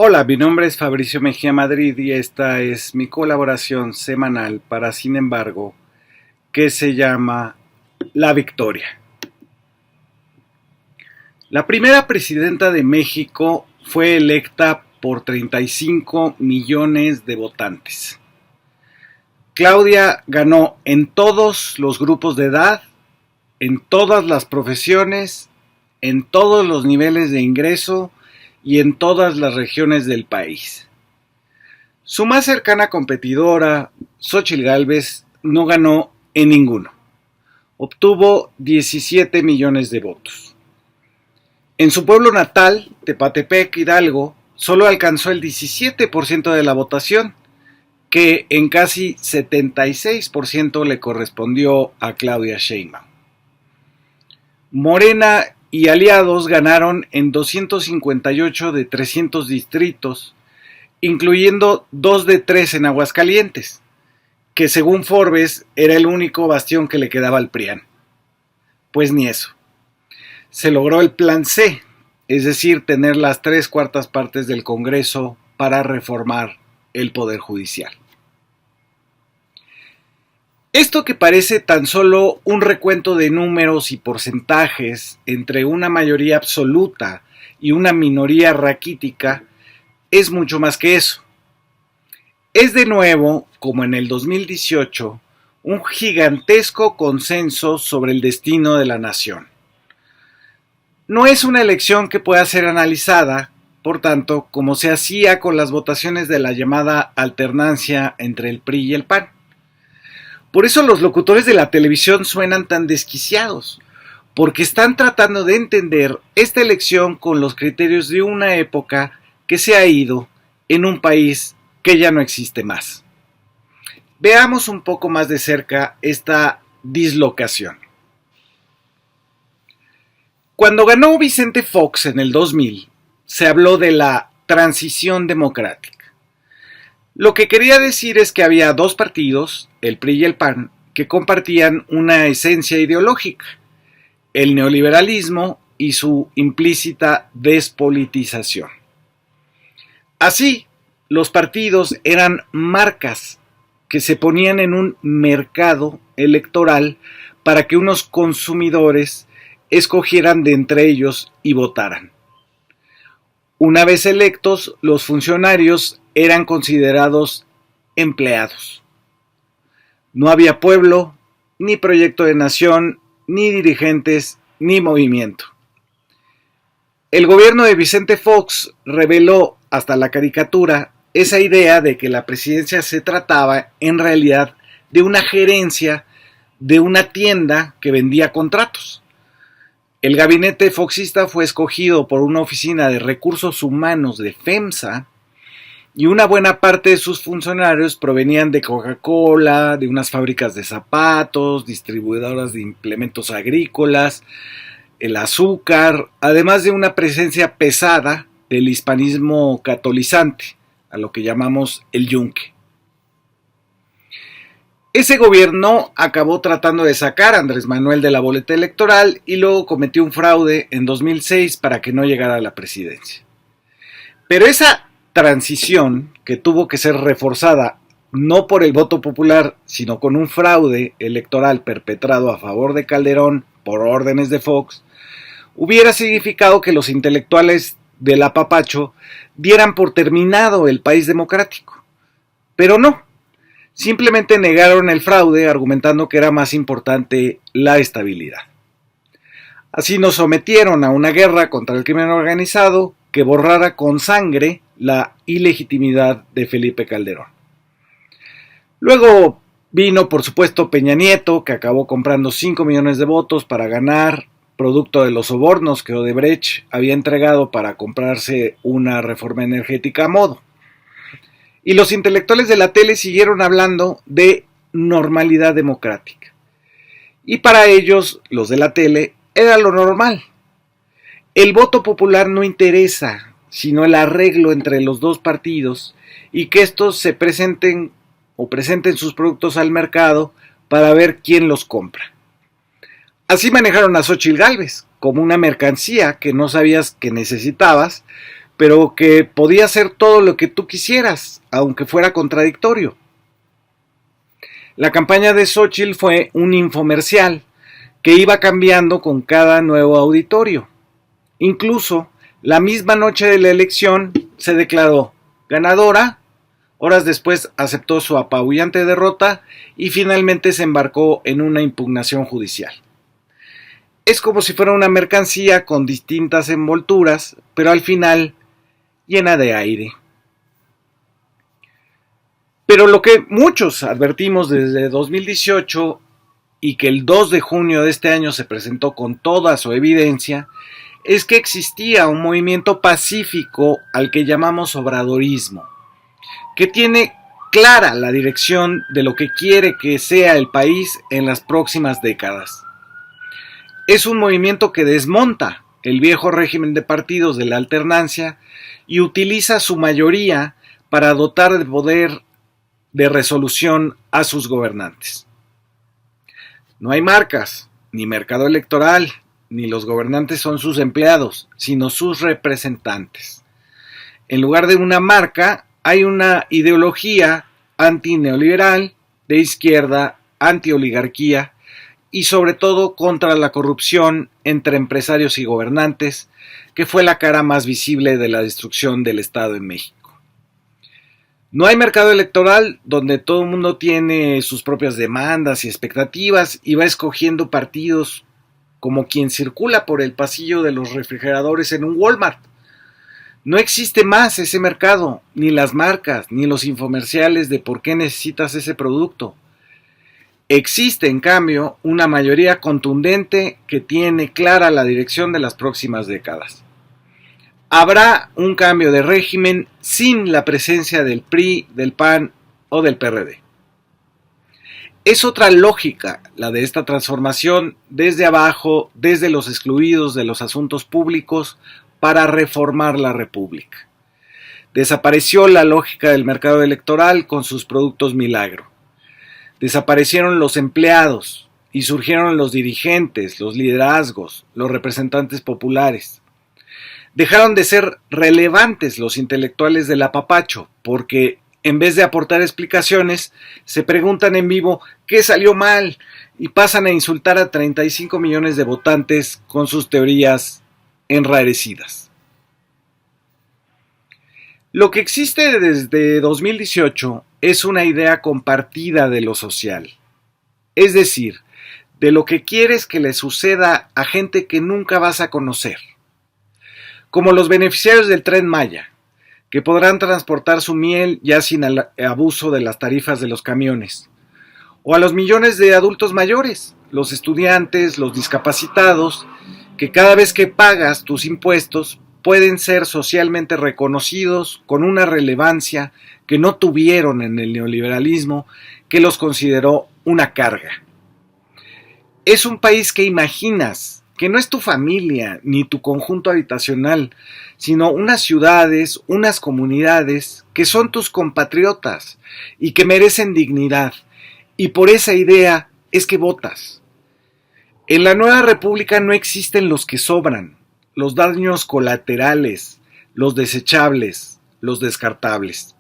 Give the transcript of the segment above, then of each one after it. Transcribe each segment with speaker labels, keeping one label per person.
Speaker 1: Hola, mi nombre es Fabricio Mejía Madrid y esta es mi colaboración semanal para Sin embargo, que se llama La Victoria. La primera presidenta de México fue electa por 35 millones de votantes. Claudia ganó en todos los grupos de edad, en todas las profesiones, en todos los niveles de ingreso y en todas las regiones del país. Su más cercana competidora, Xóchitl Gálvez, no ganó en ninguno. Obtuvo 17 millones de votos. En su pueblo natal, Tepatepec, Hidalgo, solo alcanzó el 17% de la votación, que en casi 76% le correspondió a Claudia Sheinbaum. Morena y aliados ganaron en 258 de 300 distritos, incluyendo 2 de 3 en Aguascalientes, que según Forbes era el único bastión que le quedaba al PRIAN. Pues ni eso. Se logró el plan C, es decir, tener las 3/4 partes del Congreso para reformar el Poder Judicial. Esto que parece tan solo un recuento de números y porcentajes entre una mayoría absoluta y una minoría raquítica es mucho más que eso. Es de nuevo, como en el 2018, un gigantesco consenso sobre el destino de la nación. No es una elección que pueda ser analizada, por tanto, como se hacía con las votaciones de la llamada alternancia entre el PRI y el PAN. Por eso los locutores de la televisión suenan tan desquiciados, porque están tratando de entender esta elección con los criterios de una época que se ha ido en un país que ya no existe más. Veamos un poco más de cerca esta dislocación. Cuando ganó Vicente Fox en el 2000, se habló de la transición democrática. Lo que quería decir es que había dos partidos, el PRI y el PAN, que compartían una esencia ideológica, el neoliberalismo y su implícita despolitización. Así, los partidos eran marcas que se ponían en un mercado electoral para que unos consumidores escogieran de entre ellos y votaran. Una vez electos, los funcionarios eran considerados empleados. No había pueblo, ni proyecto de nación, ni dirigentes, ni movimiento. El gobierno de Vicente Fox reveló hasta la caricatura esa idea de que la presidencia se trataba en realidad de una gerencia de una tienda que vendía contratos. El gabinete foxista fue escogido por una oficina de recursos humanos de FEMSA y una buena parte de sus funcionarios provenían de Coca-Cola, de unas fábricas de zapatos, distribuidoras de implementos agrícolas, el azúcar, además de una presencia pesada del hispanismo catolizante, a lo que llamamos el yunque. Ese gobierno acabó tratando de sacar a Andrés Manuel de la boleta electoral y luego cometió un fraude en 2006 para que no llegara a la presidencia. Pero esa transición, que tuvo que ser reforzada no por el voto popular, sino con un fraude electoral perpetrado a favor de Calderón por órdenes de Fox, hubiera significado que los intelectuales del apapacho dieran por terminado el país democrático. Pero no. Simplemente negaron el fraude argumentando que era más importante la estabilidad. Así nos sometieron a una guerra contra el crimen organizado que borrara con sangre la ilegitimidad de Felipe Calderón. Luego vino, por supuesto, Peña Nieto, que acabó comprando 5 millones de votos para ganar, producto de los sobornos que Odebrecht había entregado para comprarse una reforma energética a modo. Y los intelectuales de la tele siguieron hablando de normalidad democrática. Y para ellos, los de la tele, era lo normal. El voto popular no interesa, sino el arreglo entre los dos partidos y que estos se presenten sus productos al mercado para ver quién los compra. Así manejaron a Xóchitl Gálvez, como una mercancía que no sabías que necesitabas, pero que podía hacer todo lo que tú quisieras, aunque fuera contradictorio. La campaña de Xóchitl fue un infomercial que iba cambiando con cada nuevo auditorio. Incluso, la misma noche de la elección se declaró ganadora, horas después aceptó su apabullante derrota y finalmente se embarcó en una impugnación judicial. Es como si fuera una mercancía con distintas envolturas, pero al final llena de aire. Pero lo que muchos advertimos desde 2018 y que el 2 de junio de este año se presentó con toda su evidencia, es que existía un movimiento pacífico al que llamamos obradorismo, que tiene clara la dirección de lo que quiere que sea el país en las próximas décadas. Es un movimiento que desmonta el viejo régimen de partidos de la alternancia y utiliza su mayoría para dotar de poder de resolución a sus gobernantes. No hay marcas, ni mercado electoral, ni los gobernantes son sus empleados, sino sus representantes. En lugar de una marca, hay una ideología antineoliberal, de izquierda, antioligarquía y sobre todo contra la corrupción entre empresarios y gobernantes, que fue la cara más visible de la destrucción del Estado en México. No hay mercado electoral donde todo el mundo tiene sus propias demandas y expectativas y va escogiendo partidos como quien circula por el pasillo de los refrigeradores en un Walmart. No existe más ese mercado, ni las marcas, ni los infomerciales de por qué necesitas ese producto. Existe, en cambio, una mayoría contundente que tiene clara la dirección de las próximas décadas. Habrá un cambio de régimen sin la presencia del PRI, del PAN o del PRD. Es otra lógica la de esta transformación desde abajo, desde los excluidos de los asuntos públicos, para reformar la República. Desapareció la lógica del mercado electoral con sus productos milagro. Desaparecieron los empleados y surgieron los dirigentes, los liderazgos, los representantes populares. Dejaron de ser relevantes los intelectuales del apapacho, porque en vez de aportar explicaciones, se preguntan en vivo qué salió mal y pasan a insultar a 35 millones de votantes con sus teorías enrarecidas. Lo que existe desde 2018 es una idea compartida de lo social, es decir, de lo que quieres que le suceda a gente que nunca vas a conocer, como los beneficiarios del Tren Maya, que podrán transportar su miel ya sin abuso de las tarifas de los camiones, o a los millones de adultos mayores, los estudiantes, los discapacitados, que cada vez que pagas tus impuestos pueden ser socialmente reconocidos con una relevancia que no tuvieron en el neoliberalismo, que los consideró una carga. Es un país que imaginas, que no es tu familia ni tu conjunto habitacional, sino unas ciudades, unas comunidades que son tus compatriotas y que merecen dignidad, y por esa idea es que votas. En la nueva república no existen los que sobran, los daños colaterales, los desechables, los descartables.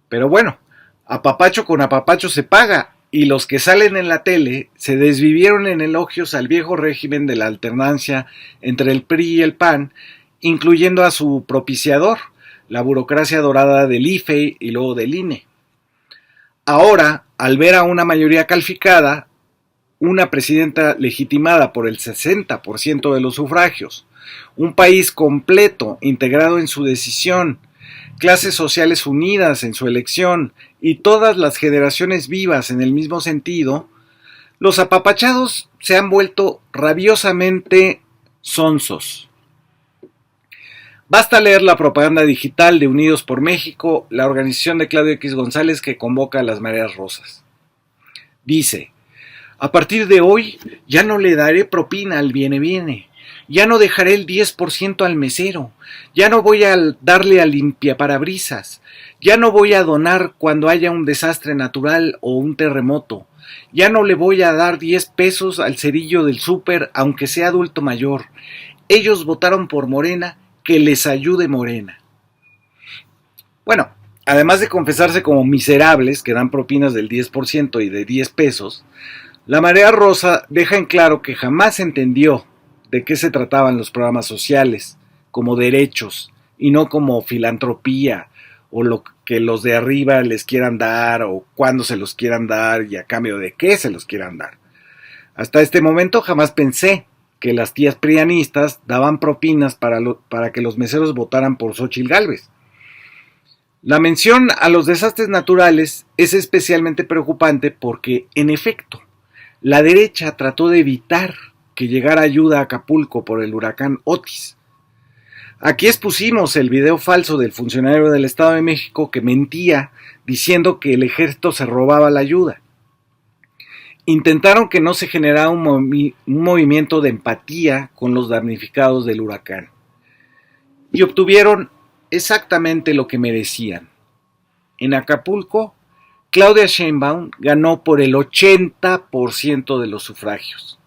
Speaker 1: Pero bueno, apapacho con apapacho se paga, y los que salen en la tele se desvivieron en elogios al viejo régimen de la alternancia entre el PRI y el PAN, incluyendo a su propiciador, la burocracia dorada del IFE y luego del INE. Ahora, al ver a una mayoría calificada, una presidenta legitimada por el 60% de los sufragios, un país completo, integrado en su decisión, clases sociales unidas en su elección y todas las generaciones vivas en el mismo sentido, los apapachados se han vuelto rabiosamente sonsos. Basta leer la propaganda digital de Unidos por México, la organización de Claudio X González que convoca a las mareas rosas. Dice: a partir de hoy ya no le daré propina al viene, ya no dejaré el 10% al mesero, ya no voy a darle a limpiaparabrisas, ya no voy a donar cuando haya un desastre natural o un terremoto, ya no le voy a dar 10 pesos al cerillo del súper aunque sea adulto mayor. ellos votaron por Morena, que les ayude Morena. Bueno, además de confesarse como miserables que dan propinas del 10% y de 10 pesos, la Marea Rosa deja en claro que jamás entendió de qué se trataban los programas sociales, como derechos, y no como filantropía, o lo que los de arriba les quieran dar, o cuándo se los quieran dar, y a cambio de qué se los quieran dar. Hasta este momento jamás pensé que las tías prianistas daban propinas para que los meseros votaran por Xóchitl Gálvez. La mención a los desastres naturales es especialmente preocupante porque, en efecto, la derecha trató de evitar que llegara ayuda a Acapulco por el huracán Otis. Aquí expusimos el video falso del funcionario del Estado de México que mentía diciendo que el ejército se robaba la ayuda. Intentaron que no se generara un movimiento de empatía con los damnificados del huracán. Y obtuvieron exactamente lo que merecían. En Acapulco, Claudia Sheinbaum ganó por el 80% de los sufragios.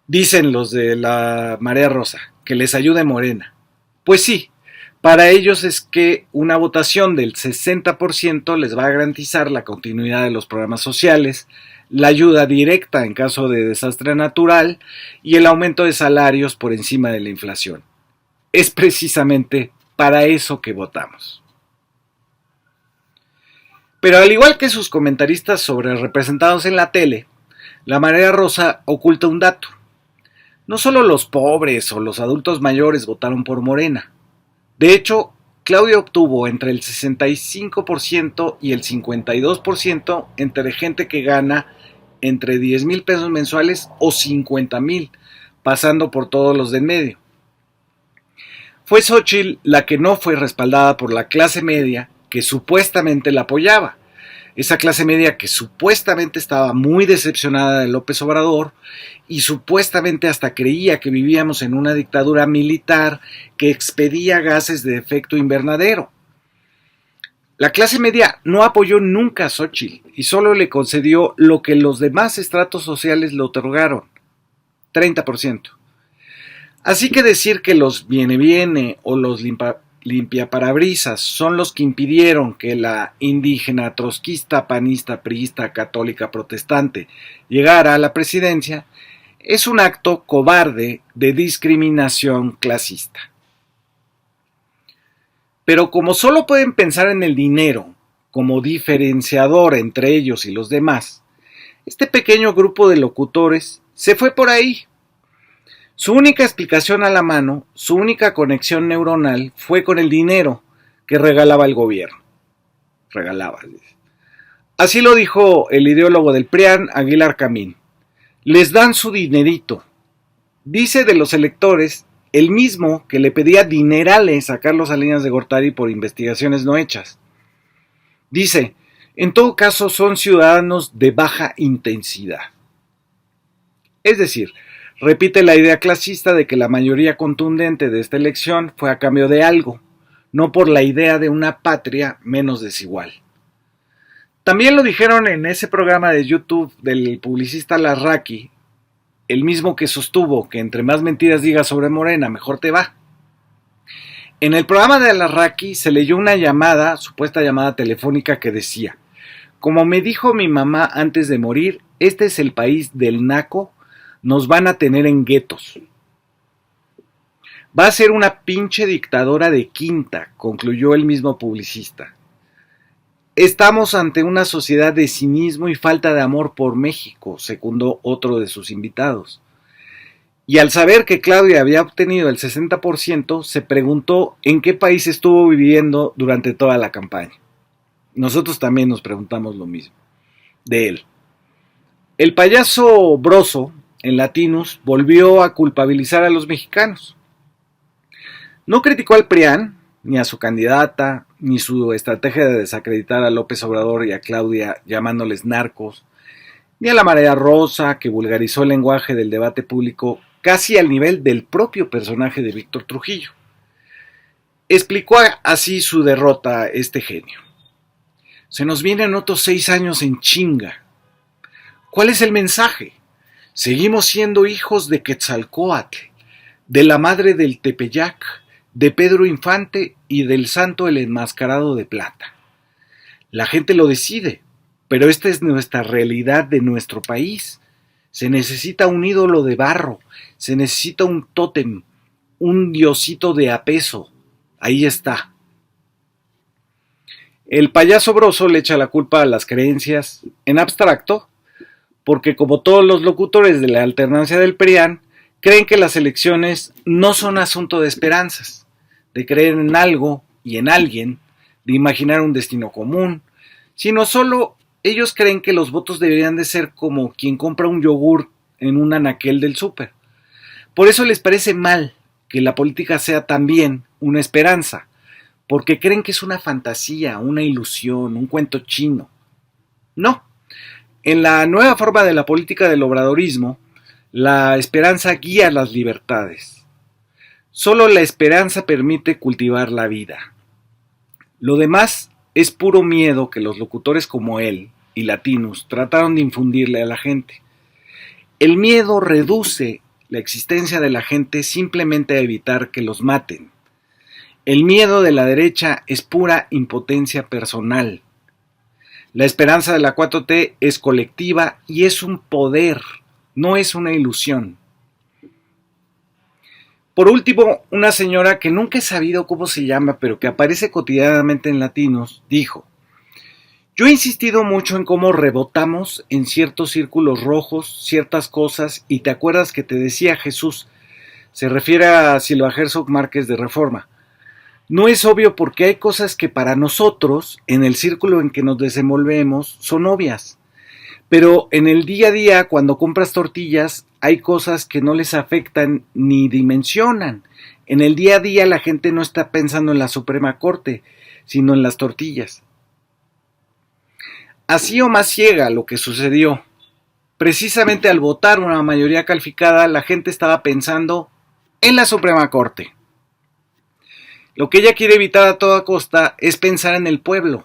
Speaker 1: Dicen los de la Marea Rosa, que les ayude Morena. Pues sí, para ellos es que una votación del 60% les va a garantizar la continuidad de los programas sociales, la ayuda directa en caso de desastre natural y el aumento de salarios por encima de la inflación. Es precisamente para eso que votamos. Pero al igual que sus comentaristas sobre representados en la tele, la Marea Rosa oculta un dato. No solo los pobres o los adultos mayores votaron por Morena. De hecho, Claudia obtuvo entre el 65% y el 52% entre gente que gana entre 10,000 pesos mensuales o 50,000, pasando por todos los de en medio. Fue Xóchitl la que no fue respaldada por la clase media que supuestamente la apoyaba. Esa clase media que supuestamente estaba muy decepcionada de López Obrador y supuestamente hasta creía que vivíamos en una dictadura militar que expedía gases de efecto invernadero. La clase media no apoyó nunca a Xóchitl y solo le concedió lo que los demás estratos sociales le otorgaron, 30%. Así que decir que los viene o los limpiaparabrisas son los que impidieron que la indígena trotskista, panista, priista, católica, protestante llegara a la presidencia, es un acto cobarde de discriminación clasista. Pero como solo pueden pensar en el dinero como diferenciador entre ellos y los demás, este pequeño grupo de locutores se fue por ahí. Su única explicación a la mano, su única conexión neuronal fue con el dinero que regalaba el gobierno. Así lo dijo el ideólogo del PRIAN, Aguilar Camín. Les dan su dinerito. Dice de los electores el mismo que le pedía dinerales a Carlos Salinas de Gortari por investigaciones no hechas. Dice, en todo caso son ciudadanos de baja intensidad. Es decir, repite la idea clasista de que la mayoría contundente de esta elección fue a cambio de algo, no por la idea de una patria menos desigual. También lo dijeron en ese programa de YouTube del publicista Larraqui, el mismo que sostuvo que entre más mentiras digas sobre Morena, mejor te va. En el programa de Larraqui se leyó una supuesta llamada telefónica que decía, como me dijo mi mamá antes de morir, este es el país del naco, nos van a tener en guetos. Va a ser una pinche dictadora de quinta, concluyó el mismo publicista. Estamos ante una sociedad de cinismo y falta de amor por México, secundó otro de sus invitados. Y al saber que Claudia había obtenido el 60%, se preguntó en qué país estuvo viviendo durante toda la campaña. Nosotros también nos preguntamos lo mismo, de él. El payaso Broso, en Latinus, volvió a culpabilizar a los mexicanos. No criticó al PRIAN, ni a su candidata, ni su estrategia de desacreditar a López Obrador y a Claudia llamándoles narcos, ni a la Marea Rosa, que vulgarizó el lenguaje del debate público casi al nivel del propio personaje de Víctor Trujillo. Explicó así su derrota este genio. Se nos vienen otros 6 años en chinga. ¿Cuál es el mensaje? Seguimos siendo hijos de Quetzalcóatl, de la madre del Tepeyac, de Pedro Infante y del santo el enmascarado de plata. La gente lo decide, pero esta es nuestra realidad de nuestro país. Se necesita un ídolo de barro, se necesita un tótem, un diosito de a peso. Ahí está. El payaso Broso le echa la culpa a las creencias en abstracto, porque como todos los locutores de la alternancia del PRIAN, creen que las elecciones no son asunto de esperanzas, de creer en algo y en alguien, de imaginar un destino común, sino solo ellos creen que los votos deberían de ser como quien compra un yogur en un anaquel del súper. Por eso les parece mal que la política sea también una esperanza, porque creen que es una fantasía, una ilusión, un cuento chino. No. En la nueva forma de la política del obradorismo, la esperanza guía las libertades. Solo la esperanza permite cultivar la vida. Lo demás es puro miedo que los locutores como él y Latinus trataron de infundirle a la gente. El miedo reduce la existencia de la gente simplemente a evitar que los maten. El miedo de la derecha es pura impotencia personal. La esperanza de la 4T es colectiva y es un poder, no es una ilusión. Por último, una señora que nunca he sabido cómo se llama, pero que aparece cotidianamente en Latinos, dijo: yo he insistido mucho en cómo rebotamos en ciertos círculos rojos ciertas cosas, y te acuerdas que te decía Jesús, se refiere a Silva Herzog Márquez de Reforma. No es obvio porque hay cosas que para nosotros, en el círculo en que nos desenvolvemos, son obvias. Pero en el día a día, cuando compras tortillas, hay cosas que no les afectan ni dimensionan. En el día a día la gente no está pensando en la Suprema Corte, sino en las tortillas. Así o más ciega lo que sucedió. Precisamente al votar una mayoría calificada, la gente estaba pensando en la Suprema Corte. Lo que ella quiere evitar a toda costa es pensar en el pueblo,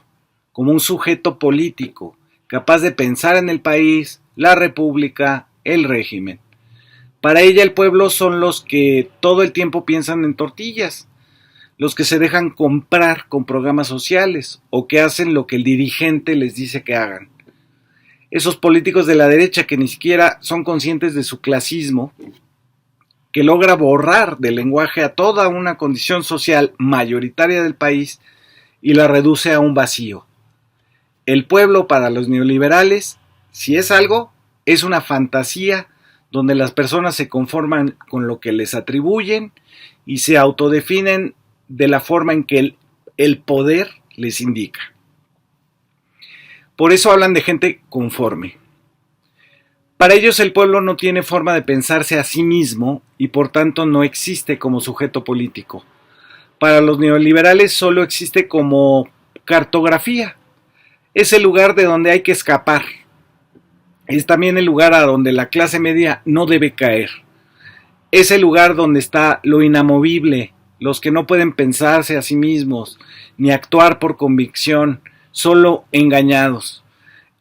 Speaker 1: como un sujeto político, capaz de pensar en el país, la república, el régimen. Para ella el pueblo son los que todo el tiempo piensan en tortillas, los que se dejan comprar con programas sociales o que hacen lo que el dirigente les dice que hagan. Esos políticos de la derecha que ni siquiera son conscientes de su clasismo, que logra borrar del lenguaje a toda una condición social mayoritaria del país y la reduce a un vacío. El pueblo para los neoliberales, si es algo, es una fantasía donde las personas se conforman con lo que les atribuyen y se autodefinen de la forma en que el poder les indica. Por eso hablan de gente conforme. Para ellos el pueblo no tiene forma de pensarse a sí mismo y por tanto no existe como sujeto político. Para los neoliberales solo existe como cartografía. Es el lugar de donde hay que escapar. Es también el lugar a donde la clase media no debe caer. Es el lugar donde está lo inamovible, los que no pueden pensarse a sí mismos, ni actuar por convicción, solo engañados.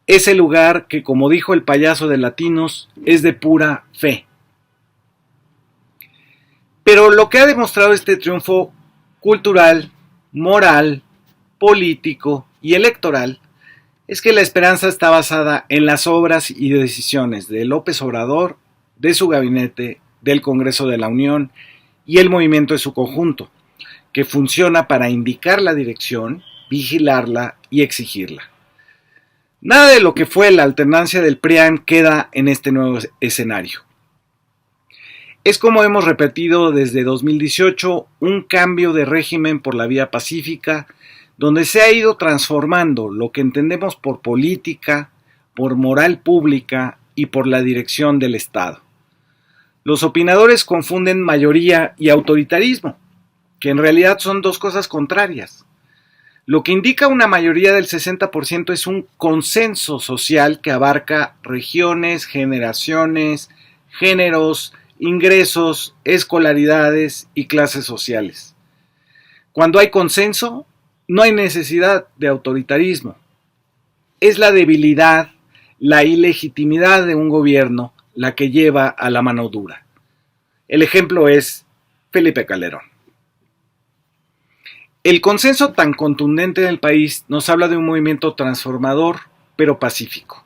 Speaker 1: Ese lugar que, como dijo el payaso de Latinos, es de pura fe. Pero lo que ha demostrado este triunfo cultural, moral, político y electoral es que la esperanza está basada en las obras y decisiones de López Obrador, de su gabinete, del Congreso de la Unión y el movimiento de su conjunto, que funciona para indicar la dirección, vigilarla y exigirla. Nada de lo que fue la alternancia del PRIAN queda en este nuevo escenario. Es como hemos repetido desde 2018 un cambio de régimen por la vía pacífica, donde se ha ido transformando lo que entendemos por política, por moral pública y por la dirección del Estado. Los opinadores confunden mayoría y autoritarismo, que en realidad son dos cosas contrarias. Lo que indica una mayoría del 60% es un consenso social que abarca regiones, generaciones, géneros, ingresos, escolaridades y clases sociales. Cuando hay consenso, no hay necesidad de autoritarismo. Es la debilidad, la ilegitimidad de un gobierno la que lleva a la mano dura. El ejemplo es Felipe Calderón. El consenso tan contundente del país nos habla de un movimiento transformador, pero pacífico.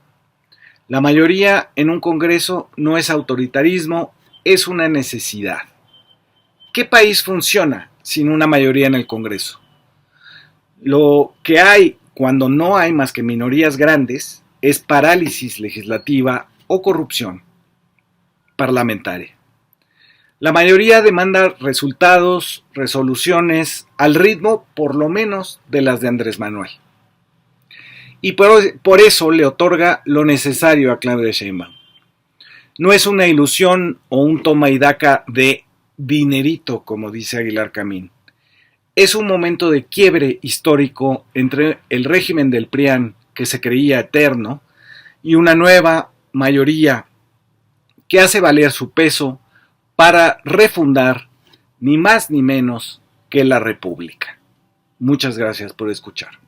Speaker 1: La mayoría en un Congreso no es autoritarismo, es una necesidad. ¿Qué país funciona sin una mayoría en el Congreso? Lo que hay cuando no hay más que minorías grandes es parálisis legislativa o corrupción parlamentaria. La mayoría demanda resultados, resoluciones, al ritmo por lo menos de las de Andrés Manuel. Y por eso le otorga lo necesario a Claudia Sheinbaum. No es una ilusión o un toma y daca de dinerito, como dice Aguilar Camín. Es un momento de quiebre histórico entre el régimen del PRIAN, que se creía eterno, y una nueva mayoría que hace valer su peso para refundar ni más ni menos que la República. Muchas gracias por escuchar.